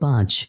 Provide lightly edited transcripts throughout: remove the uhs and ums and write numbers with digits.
5,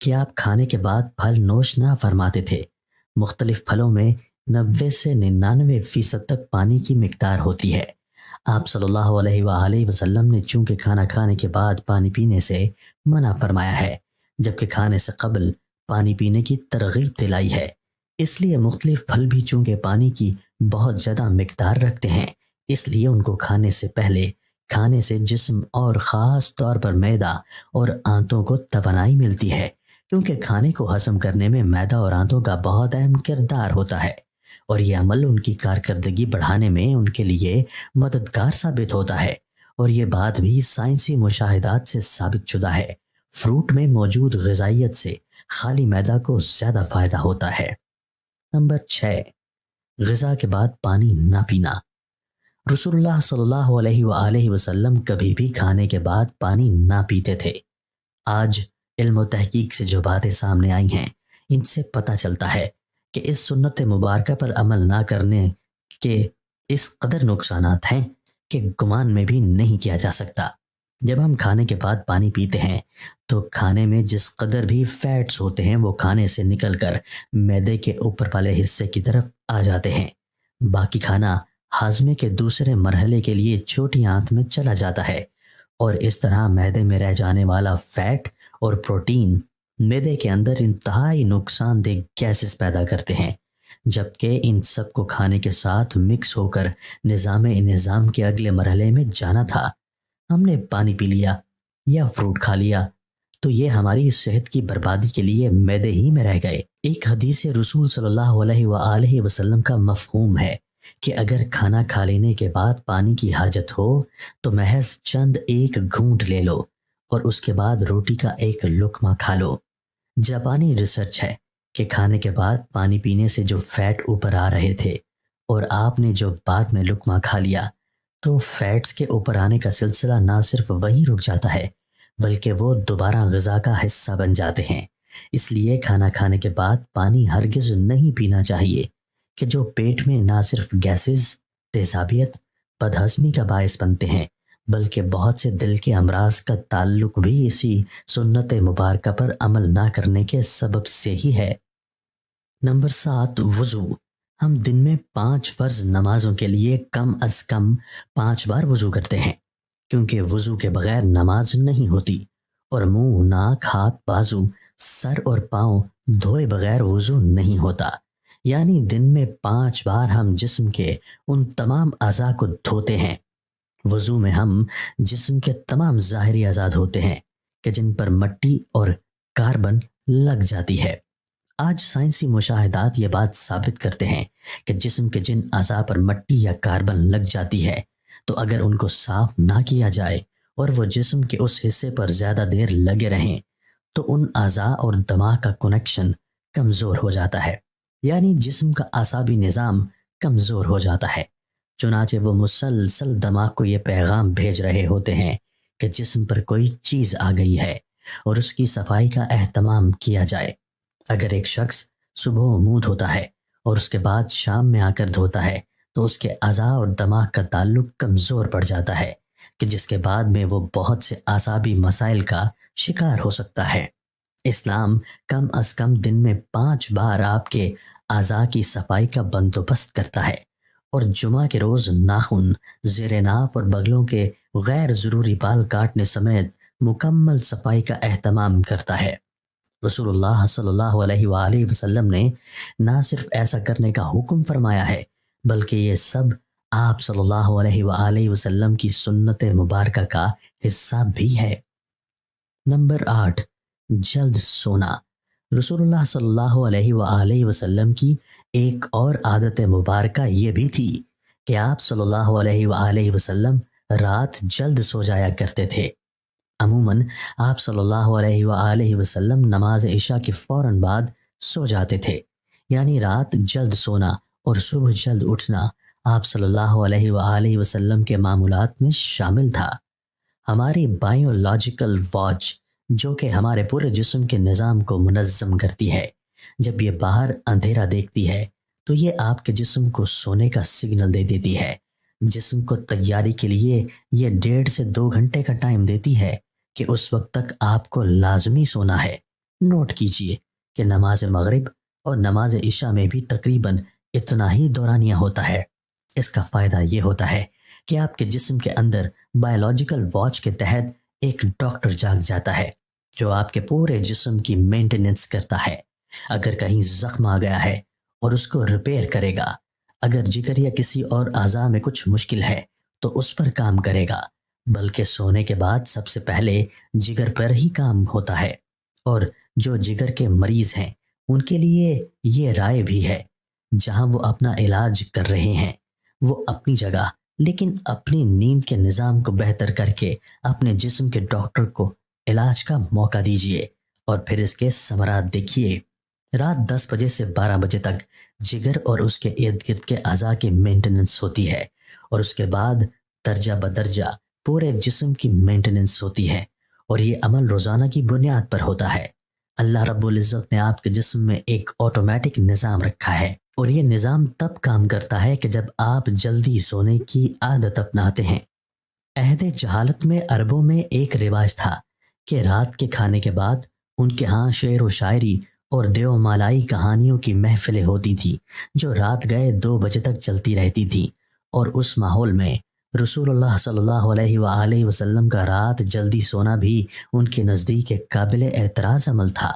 کہ آپ کھانے کے بعد پھل نوش نہ فرماتے تھے۔ مختلف پھلوں میں 90 سے 99% تک پانی کی مقدار ہوتی ہے۔ آپ صلی اللہ علیہ وآلہ وسلم نے چونکہ کھانا کھانے کے بعد پانی پینے سے منع فرمایا ہے، جبکہ کھانے سے قبل پانی پینے کی ترغیب دلائی ہے۔ اس لیے مختلف پھل بھی چونکہ پانی کی بہت زیادہ مقدار رکھتے ہیں، اس لیے ان کو کھانے سے پہلے کھانے سے جسم اور خاص طور پر معدہ اور آنتوں کو توانائی ملتی ہے، کیونکہ کھانے کو ہضم کرنے میں معدہ اور آنتوں کا بہت اہم کردار ہوتا ہے، اور یہ عمل ان کی کارکردگی بڑھانے میں ان کے لیے مددگار ثابت ہوتا ہے، اور یہ بات بھی سائنسی مشاہدات سے ثابت شدہ ہے۔ فروٹ میں موجود غذائیت سے خالی معدہ کو زیادہ فائدہ ہوتا ہے۔ نمبر 6، غذا کے بعد پانی نہ پینا۔ رسول اللہ صلی اللہ علیہ وآلہ وسلم کبھی بھی کھانے کے بعد پانی نہ پیتے تھے۔ آج علم و تحقیق سے جو باتیں سامنے آئی ہیں، ان سے پتہ چلتا ہے کہ اس سنت مبارکہ پر عمل نہ کرنے کے اس قدر نقصانات ہیں کہ گمان میں بھی نہیں کیا جا سکتا۔ جب ہم کھانے کے بعد پانی پیتے ہیں تو کھانے میں جس قدر بھی فیٹس ہوتے ہیں وہ کھانے سے نکل کر معدے کے اوپر والے حصے کی طرف آ جاتے ہیں۔ باقی کھانا ہاضمے کے دوسرے مرحلے کے لیے چھوٹی آنت میں چلا جاتا ہے، اور اس طرح معدے میں رہ جانے والا فیٹ اور پروٹین معدے کے اندر انتہائی نقصان دہ گیسز پیدا کرتے ہیں، جبکہ ان سب کو کھانے کے ساتھ مکس ہو کر نظام کے اگلے مرحلے میں جانا تھا۔ ہم نے پانی پی لیا یا فروٹ کھا لیا تو یہ ہماری صحت کی بربادی کے لیے معدے ہی میں رہ گئے۔ ایک حدیث رسول صلی اللہ علیہ وآلہ وسلم کا مفہوم ہے کہ اگر کھانا کھا لینے کے بعد پانی کی حاجت ہو تو محض چند ایک گھونٹ لے لو اور اس کے بعد روٹی کا ایک لقمہ کھا لو۔ جاپانی ریسرچ ہے کہ کھانے کے بعد پانی پینے سے جو فیٹ اوپر آ رہے تھے اور آپ نے جو بعد میں لقمہ کھا لیا تو فیٹس کے اوپر آنے کا سلسلہ نہ صرف وہی رک جاتا ہے بلکہ وہ دوبارہ غذا کا حصہ بن جاتے ہیں۔ اس لیے کھانا کھانے کے بعد پانی ہرگز نہیں پینا چاہیے کہ جو پیٹ میں نہ صرف گیسز، تیزابیت، بدہضمی کا باعث بنتے ہیں بلکہ بہت سے دل کے امراض کا تعلق بھی اسی سنت مبارکہ پر عمل نہ کرنے کے سبب سے ہی ہے۔ نمبر 7، وضو۔ ہم دن میں 5 فرض نمازوں کے لیے کم از کم 5 بار وضو کرتے ہیں، کیونکہ وضو کے بغیر نماز نہیں ہوتی، اور منہ، ناک، ہاتھ، بازو، سر اور پاؤں دھوئے بغیر وضو نہیں ہوتا۔ یعنی دن میں 5 بار ہم جسم کے ان تمام اعضاء کو دھوتے ہیں۔ وضو میں ہم جسم کے تمام ظاہری اعضاء دھوتے ہیں کہ جن پر مٹی اور کاربن لگ جاتی ہے۔ آج سائنسی مشاہدات یہ بات ثابت کرتے ہیں کہ جسم کے جن اعضاء پر مٹی یا کاربن لگ جاتی ہے تو اگر ان کو صاف نہ کیا جائے اور وہ جسم کے اس حصے پر زیادہ دیر لگے رہیں تو ان اعضاء اور دماغ کا کنیکشن کمزور ہو جاتا ہے، یعنی جسم کا اعصابی نظام کمزور ہو جاتا ہے۔ چنانچہ وہ مسلسل دماغ کو یہ پیغام بھیج رہے ہوتے ہیں کہ جسم پر کوئی چیز آ گئی ہے اور اس کی صفائی کا اہتمام کیا جائے۔ اگر ایک شخص صبح منہ دھوتا ہے اور اس کے بعد شام میں آ کر دھوتا ہے تو اس کے اعضاء اور دماغ کا تعلق کمزور پڑ جاتا ہے کہ جس کے بعد میں وہ بہت سے اعصابی مسائل کا شکار ہو سکتا ہے۔ اسلام کم از کم دن میں 5 بار آپ کے اعضاء کی صفائی کا بندوبست کرتا ہے، اور جمعہ کے روز ناخن، زیر ناف اور بغلوں کے غیر ضروری بال کاٹنے سمیت مکمل صفائی کا اہتمام کرتا ہے۔ رسول اللہ صلی اللہ علیہ وآلہ وسلم نے نہ صرف ایسا کرنے کا حکم فرمایا ہے بلکہ یہ سب آپ صلی اللہ علیہ وآلہ وسلم کی سنت مبارکہ کا حصہ بھی ہے۔ نمبر 8، جلد سونا۔ رسول اللہ صلی اللہ علیہ وآلہ وسلم کی ایک اور عادت مبارکہ یہ بھی تھی کہ آپ صلی اللہ علیہ وآلہ وسلم رات جلد سو جایا کرتے تھے۔ عموماً آپ صلی اللہ علیہ وآلہ وسلم نماز عشاء کے فوراً بعد سو جاتے تھے، یعنی رات جلد سونا اور صبح جلد اٹھنا آپ صلی اللہ علیہ وآلہ وسلم کے معمولات میں شامل تھا۔ ہماری بائیولوجیکل واچ جو کہ ہمارے پورے جسم کے نظام کو منظم کرتی ہے، جب یہ باہر اندھیرا دیکھتی ہے تو یہ آپ کے جسم کو سونے کا سگنل دے دیتی ہے۔ جسم کو تیاری کے لیے یہ 1.5 سے 2 گھنٹے کا ٹائم دیتی ہے کہ اس وقت تک آپ کو لازمی سونا ہے۔ نوٹ کیجئے کہ نماز مغرب اور نماز عشاء میں بھی تقریباً اتنا ہی دورانیہ ہوتا ہے۔ اس کا فائدہ یہ ہوتا ہے کہ آپ کے جسم کے اندر بائیولوجیکل واچ کے تحت ایک ڈاکٹر جاگ جاتا ہے جو آپ کے پورے جسم کی مینٹیننس کرتا ہے۔ اگر کہیں زخم آ گیا ہے اور اس کو ریپیئر کرے گا، اگر جگر یا کسی اور اعضاء میں کچھ مشکل ہے تو اس پر کام کرے گا، بلکہ سونے کے بعد سب سے پہلے جگر پر ہی کام ہوتا ہے۔ اور جو جگر کے مریض ہیں ان کے لیے یہ رائے بھی ہے، جہاں وہ اپنا علاج کر رہے ہیں وہ اپنی جگہ، لیکن اپنی نیند کے نظام کو بہتر کر کے اپنے جسم کے ڈاکٹر کو علاج کا موقع دیجیے اور پھر اس کے ثمرات دیکھیے۔ رات 10 بجے سے 12 بجے تک جگر اور اس کے ارد گرد کے اعضاء کی مینٹیننس ہوتی ہے، اور اس کے بعد درجہ بدرجہ پورے جسم کی مینٹیننس ہوتی ہے، اور یہ عمل روزانہ کی بنیاد پر ہوتا ہے۔ اللہ رب العزت نے آپ کے جسم میں ایک آٹومیٹک نظام رکھا ہے، اور یہ نظام تب کام کرتا ہے کہ جب آپ جلدی سونے کی عادت اپناتے ہیں۔ عہد جہالت میں عربوں میں ایک رواج تھا کہ رات کے کھانے کے بعد ان کے ہاں شعر و شاعری اور دیو مالائی کہانیوں کی محفلیں ہوتی تھی جو رات گئے 2 بجے تک چلتی رہتی تھی، اور اس ماحول میں رسول اللہ صلی اللہ علیہ وآلہ وسلم کا رات جلدی سونا بھی ان کے نزدیک ایک قابل اعتراض عمل تھا۔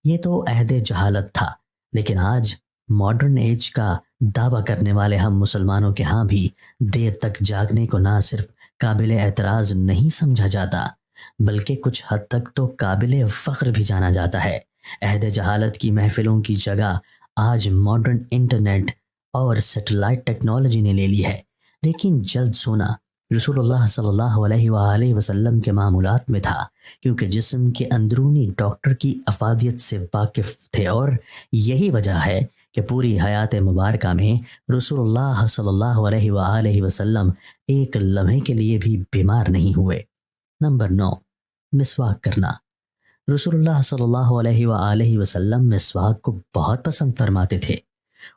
یہ تو عہد جہالت تھا، لیکن آج ماڈرن ایج کا دعویٰ کرنے والے ہم مسلمانوں کے ہاں بھی دیر تک جاگنے کو نہ صرف قابل اعتراض نہیں سمجھا جاتا بلکہ کچھ حد تک تو قابل فخر بھی جانا جاتا ہے۔ عہد جہالت کی محفلوں کی جگہ آج ماڈرن انٹرنیٹ اور سیٹلائٹ ٹیکنالوجی نے لے لی ہے، لیکن جلد سونا رسول اللہ صلی اللہ علیہ وآلہ وسلم کے معمولات میں تھا، کیونکہ جسم کے اندرونی ڈاکٹر کی افادیت سے واقف تھے، اور یہی وجہ ہے کہ پوری حیات مبارکہ میں رسول اللہ صلی اللہ علیہ وآلہ وسلم ایک لمحے کے لیے بھی بیمار نہیں ہوئے۔ نمبر 9، مسواک کرنا۔ رسول اللہ صلی اللہ علیہ وآلہ وسلم مسواک کو بہت پسند فرماتے تھے،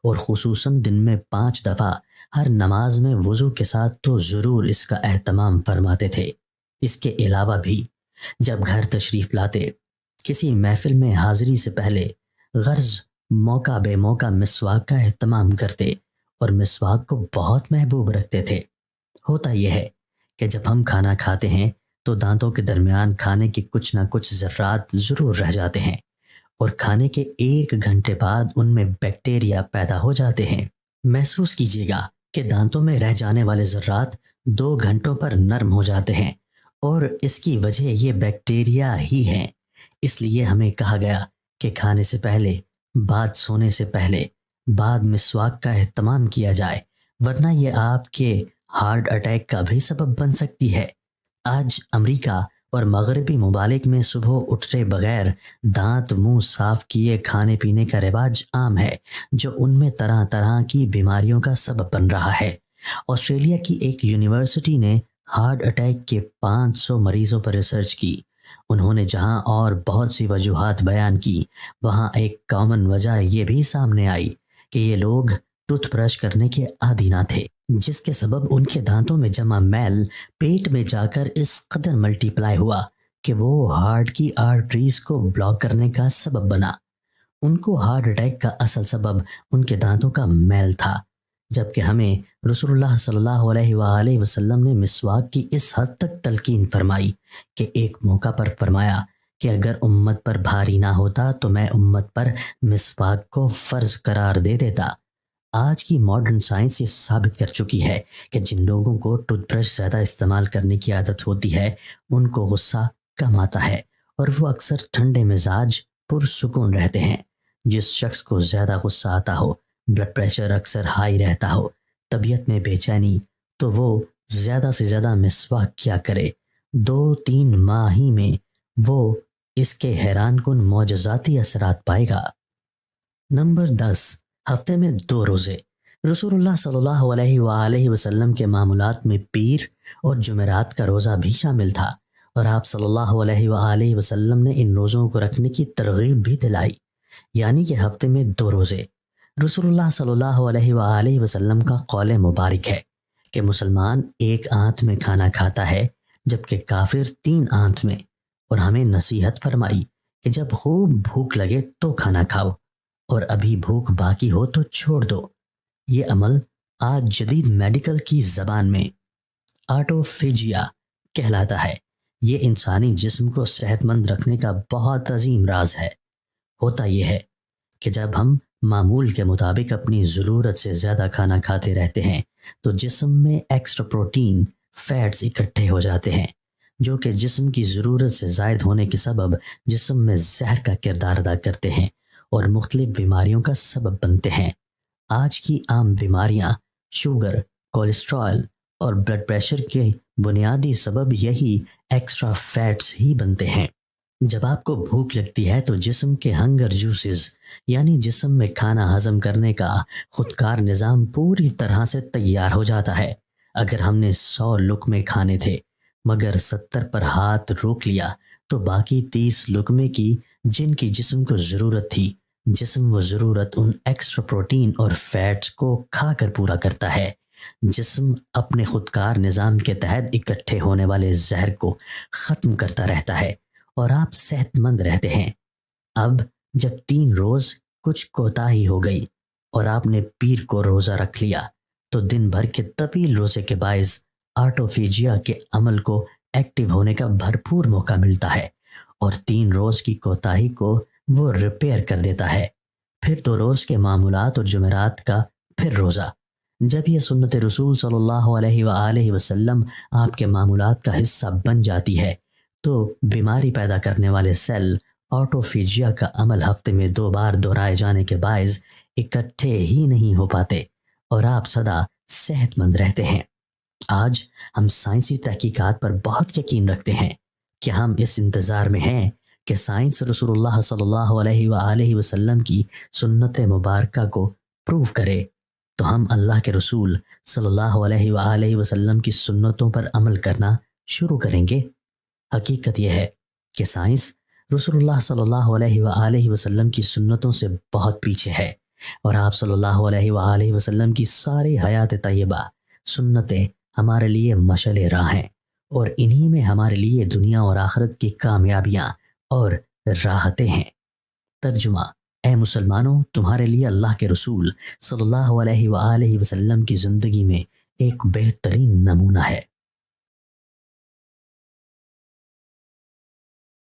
اور خصوصاً دن میں 5 دفعہ ہر نماز میں وضو کے ساتھ تو ضرور اس کا اہتمام فرماتے تھے۔ اس کے علاوہ بھی جب گھر تشریف لاتے، کسی محفل میں حاضری سے پہلے غرض موقع بے موقع مسواک کا اہتمام کرتے، اور مسواک کو بہت محبوب رکھتے تھے۔ ہوتا یہ ہے کہ جب ہم کھانا کھاتے ہیں تو دانتوں کے درمیان کھانے کے کچھ نہ کچھ ذرات ضرور رہ جاتے ہیں، اور کھانے کے 1 گھنٹے بعد ان میں بیکٹیریا پیدا ہو جاتے ہیں۔ محسوس کیجیے گا کہ دانتوں میں رہ جانے والے ذرات 2 گھنٹوں پر نرم ہو جاتے ہیں، اور اس کی وجہ یہ بیکٹیریا ہی ہیں۔ اس لیے ہمیں کہا گیا کہ کھانے سے پہلے، بعد سونے سے پہلے، بعد مسواک کا اہتمام کیا جائے، ورنہ یہ آپ کے ہارٹ اٹیک کا بھی سبب بن سکتی ہے۔ آج امریکہ اور مغربی ممالک میں صبح اٹھتے بغیر دانت منہ صاف کیے کھانے پینے کا رواج عام ہے، جو ان میں طرح طرح کی بیماریوں کا سبب بن رہا ہے۔ آسٹریلیا کی ایک یونیورسٹی نے ہارٹ اٹیک کے 500 مریضوں پر ریسرچ کی۔ انہوں نے جہاں اور بہت سی وجوہات بیان کی، وہاں ایک کامن وجہ یہ بھی سامنے آئی کہ یہ لوگ ٹوتھ برش کرنے کے عادی نہ تھے، جس کے سبب ان کے دانتوں میں جمع میل پیٹ میں جا کر اس قدر ملٹی پلائی ہوا کہ وہ ہارٹ کی آرٹریز کو بلاک کرنے کا سبب بنا۔ ان کو ہارٹ اٹیک کا اصل سبب ان کے دانتوں کا میل تھا، جبکہ ہمیں رسول اللہ صلی اللہ علیہ وآلہ وسلم نے مسواک کی اس حد تک تلقین فرمائی کہ ایک موقع پر فرمایا کہ اگر امت پر بھاری نہ ہوتا تو میں امت پر مسواک کو فرض قرار دے دیتا۔ آج کی ماڈرن سائنس یہ ثابت کر چکی ہے کہ جن لوگوں کو ٹوتھ برش زیادہ استعمال کرنے کی عادت ہوتی ہے ان کو غصہ کم آتا ہے، اور وہ اکثر ٹھنڈے مزاج پرسکون رہتے ہیں۔ جس شخص کو زیادہ غصہ آتا ہو، بلڈ پریشر اکثر ہائی رہتا ہو، طبیعت میں بے چینی، تو وہ زیادہ سے زیادہ مسواک کیا کرے۔ 2-3 ماہ ہی میں وہ اس کے حیران کن معجزاتی اثرات پائے گا۔ نمبر 10، ہفتے میں 2 روزے۔ رسول اللہ صلی اللہ علیہ وآلہ وسلم کے معمولات میں پیر اور جمعرات کا روزہ بھی شامل تھا، اور آپ صلی اللہ علیہ وآلہ وسلم نے ان روزوں کو رکھنے کی ترغیب بھی دلائی، یعنی کہ ہفتے میں 2 روزے۔ رسول اللہ صلی اللہ علیہ وآلہ وسلم کا قول مبارک ہے کہ مسلمان 1 آنت میں کھانا کھاتا ہے جبکہ کافر 3 آنت میں، اور ہمیں نصیحت فرمائی کہ جب خوب بھوک لگے تو کھانا کھاؤ اور ابھی بھوک باقی ہو تو چھوڑ دو۔ یہ عمل آج جدید میڈیکل کی زبان میں آٹوفیجیا کہلاتا ہے۔ یہ انسانی جسم کو صحت مند رکھنے کا بہت عظیم راز ہے۔ ہوتا یہ ہے کہ جب ہم معمول کے مطابق اپنی ضرورت سے زیادہ کھانا کھاتے رہتے ہیں تو جسم میں ایکسٹرا پروٹین، فیٹس اکٹھے ہو جاتے ہیں، جو کہ جسم کی ضرورت سے زائد ہونے کے سبب جسم میں زہر کا کردار ادا کرتے ہیں اور مختلف بیماریوں کا سبب بنتے ہیں۔ آج کی عام بیماریاں شوگر، کولیسٹرول اور بلڈ پریشر کے بنیادی سبب یہی ایکسٹرا فیٹس ہی بنتے ہیں۔ جب آپ کو بھوک لگتی ہے تو جسم کے ہنگر جوسز یعنی جسم میں کھانا ہضم کرنے کا خودکار نظام پوری طرح سے تیار ہو جاتا ہے۔ اگر ہم نے 100 لقمے کھانے تھے مگر 70 پر ہاتھ روک لیا تو باقی 30 لقمے کی جن کی جسم کو ضرورت تھی، جسم وہ ضرورت ان ایکسٹرا پروٹین اور فیٹس کو کھا کر پورا کرتا ہے۔ جسم اپنے خودکار نظام کے تحت اکٹھے ہونے والے زہر کو ختم کرتا رہتا ہے اور آپ صحت مند رہتے ہیں۔ اب جب 3 روز کچھ کوتاہی ہو گئی اور آپ نے پیر کو روزہ رکھ لیا تو دن بھر کے طویل روزے کے باعث آٹوفیجیا کے عمل کو ایکٹیو ہونے کا بھرپور موقع ملتا ہے اور 3 روز کی کوتاہی کو وہ ریپیئر کر دیتا ہے۔ پھر 2 روز کے معمولات اور جمعرات کا پھر روزہ۔ جب یہ سنت رسول صلی اللہ علیہ وآلہ وسلم آپ کے معمولات کا حصہ بن جاتی ہے تو بیماری پیدا کرنے والے سیل آٹوفیجیا کا عمل ہفتے میں 2 بار دہرائے جانے کے باعث اکٹھے ہی نہیں ہو پاتے اور آپ سدا صحت مند رہتے ہیں۔ آج ہم سائنسی تحقیقات پر بہت یقین رکھتے ہیں کہ ہم اس انتظار میں ہیں کہ سائنس رسول اللہ صلی اللہ علیہ وآلہ وسلم کی سنت مبارکہ کو پروف کرے تو ہم اللہ کے رسول صلی اللہ علیہ وآلہ وسلم کی سنتوں پر عمل کرنا شروع کریں گے۔ حقیقت یہ ہے کہ سائنس رسول اللہ صلی اللہ علیہ وآلہ وسلم کی سنتوں سے بہت پیچھے ہے اور آپ صلی اللہ علیہ وآلہ وسلم کی ساری حیات طیبہ سنتیں ہمارے لیے مشعل راہ ہیں اور انہی میں ہمارے لیے دنیا اور آخرت کی کامیابیاں اور راحتیں ہیں۔ ترجمہ: اے مسلمانوں، تمہارے لیے اللہ کے رسول صلی اللہ علیہ وآلہ وسلم کی زندگی میں ایک بہترین نمونہ ہے۔